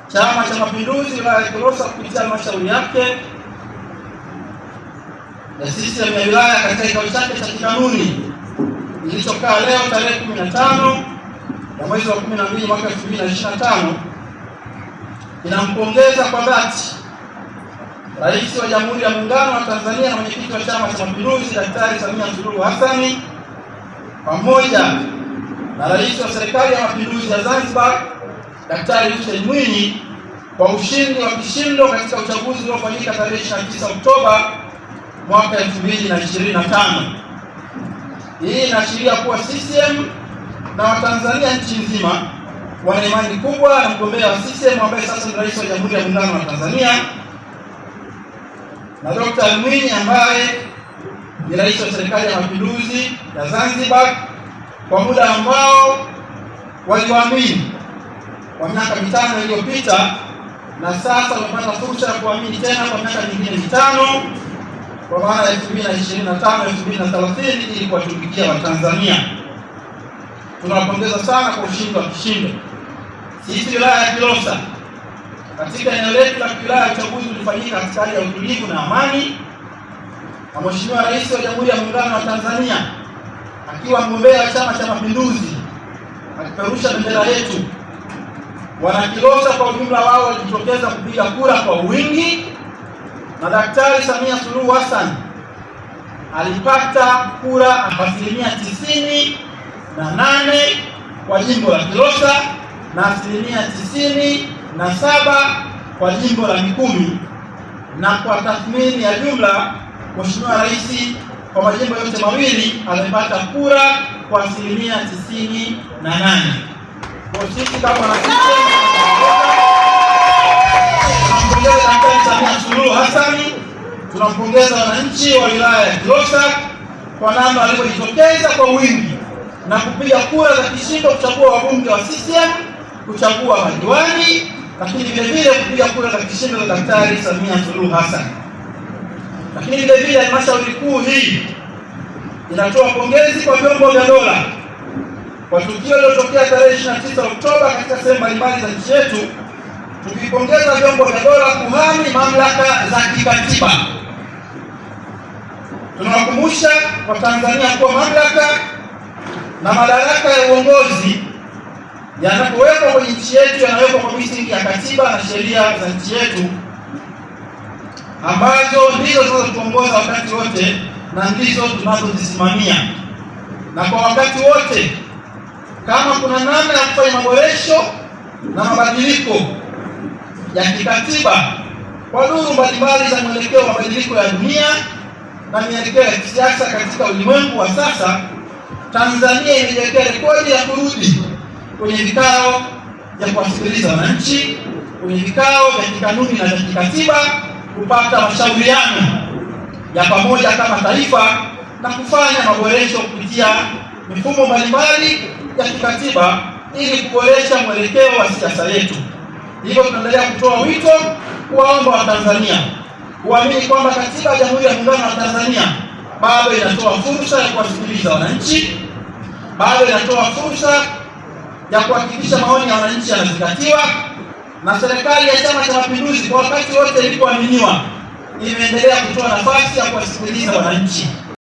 Chama cha Mapinduzi wilaya ya Kilosa kupitia halmashauri yake ya CCM ya wilaya katika kikao chake cha kikanuni kilichokaa leo tarehe 15 ya mwezi wa 12 mwaka 2025 inampongeza kwa dhati Rais wa Jamhuri ya Muungano wa Tanzania na mwenyekiti wa Chama cha Mapinduzi Daktari Samia Suluhu Hassan pamoja na Rais wa Serikali ya Mapinduzi ya Zanzibar Daktari Hussein Mwinyi kwa ushindi wa kishindo katika uchaguzi uliofanyika tarehe 29 Oktoba mwaka 2025. Hii inaashiria kuwa CCM na Watanzania nchi nzima wana imani kubwa na mgombea wa CCM ambaye sasa ni Rais wa Jamhuri ya Muungano wa Tanzania na Dr. Mwinyi ambaye ni Rais wa Serikali ya Mapinduzi ya Zanzibar kwa muda ambao waliwaamini kwa miaka 5 iliyopita, na sasa wamepata fursa ya kuamini tena kwa miaka mingine 5 kwa maana ya 2025 2030 ili kuwatumikia Watanzania. Tunawapongeza sana kwa ushindi wa kishindo. Sisi wilaya ya Kilosa katika eneo letu la wilaya, uchaguzi ulifanyika katika hali ya utulivu na amani, na Mheshimiwa Rais wa Jamhuri ya Muungano wa Tanzania akiwa mgombea wa Chama cha Mapinduzi akipeperusha bendera yetu. Wana Kilosa kwa ujumla wao walijitokeza kupiga kura kwa wingi, na Daktari Samia Suluhu Hassan alipata kura asilimia 98 kwa jimbo la Kilosa na asilimia 97 kwa jimbo la Mikumi, na kwa tathmini ya jumla Mheshimiwa Rais kwa majimbo yote mawili amepata kura kwa asilimia 98. Kwa sisi kama tunampongeza Daktari Samia Suluhu Hassan, tunampongeza wananchi wa wilaya ya Kilosa kwa namna walivyojitokeza kwa wingi na kupiga kura za kishindo kuchagua wabunge wa CCM, kuchagua madiwani, lakini vile vile kupiga kura za kishindo za Daktari Samia Suluhu Hassan. Lakini vile vile halmashauri kuu hii inatoa pongezi kwa vyombo vya dola kwa tukio lililotokea tarehe 29 Oktoba katika sehemu mbalimbali za nchi yetu, tukipongeza vyombo vya dola kuhami mamlaka za kikatiba. Tunawakumbusha Watanzania kuwa mamlaka na madaraka ya uongozi yanapowekwa kwenye nchi yetu yanawekwa kwa misingi ya katiba na sheria za nchi yetu ambazo ndizo zinazotuongoza wakati wote na ndizo tunazozisimamia. Na kwa wakati wote, kama kuna namna ya kufanya maboresho na mabadiliko ya kikatiba kwa duru mbalimbali za mwelekeo wa mabadiliko ya dunia na mielekeo ya kisiasa katika ulimwengu wa sasa, Tanzania imejiwekea rekodi ya kurudi kwenye vikao vya kuwasikiliza wananchi, kwenye vikao vya kikanuni na vya kikatiba, kupata mashauriano ya pamoja kama taifa na kufanya maboresho kupitia mifumo mbalimbali ya kikatiba ili kuboresha mwelekeo wa siasa yetu. Hivyo tunaendelea kutoa wito kuwaomba Watanzania kuamini kwamba katiba ya Jamhuri ya Muungano wa Tanzania bado inatoa fursa ya kuwasikiliza wananchi, bado inatoa fursa ya kuhakikisha maoni ya wananchi yanazingatiwa, na serikali ya Chama cha Mapinduzi kwa wakati wote ilipoaminiwa imeendelea kutoa nafasi ya kuwasikiliza wananchi.